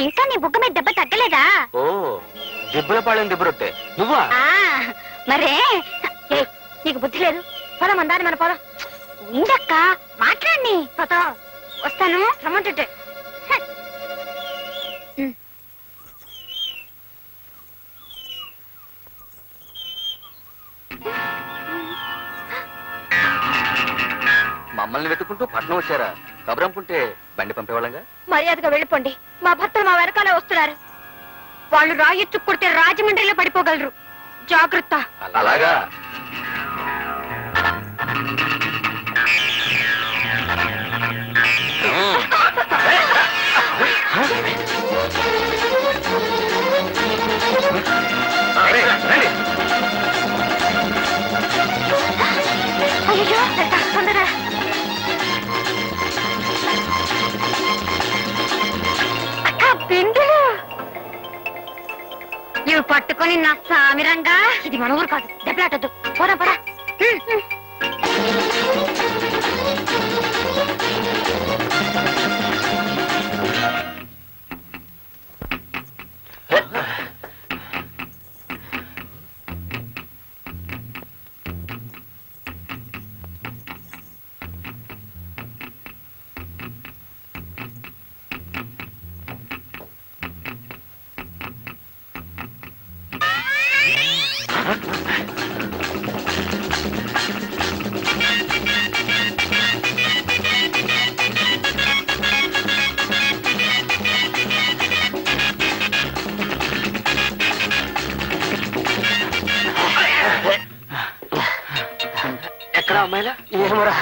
ఇంకా నీ బుగ్గ మీద దెబ్బ తగ్గలేదా? ఓ దిబ్బల పాళెం దిబ్బరొట్టే నువ్వా? మరే నీకు బుద్ధి లేదు. పొలం అందాని మన పొలం ఉండక్క. మాట్లాడి పోతా వస్తాను రమ్మంటుంటే. మమ్మల్ని వెతుకుంటూ పట్నం వచ్చారా? కబురంపుంటే బండి పంపేవాళ్ళంగా. మర్యాదగా వెళ్ళిపోండి. మా భర్తలు మా వెనకాలే వస్తున్నారు. వాళ్ళు రాయెత్తు కొడితే రాజమండ్రిలో పడిపోగలరు. జాగ్రత్త. అలాగా? అయ్యో తొందరగా. అక్క బెండులు ఇవి పట్టుకొని నా సామిరంగా. ఇది మన ఊరు కాదు, దెబ్బలాటొద్దు. పోరా పోరా. ఎక్కడ అమ్మాయిలా? ఏమరా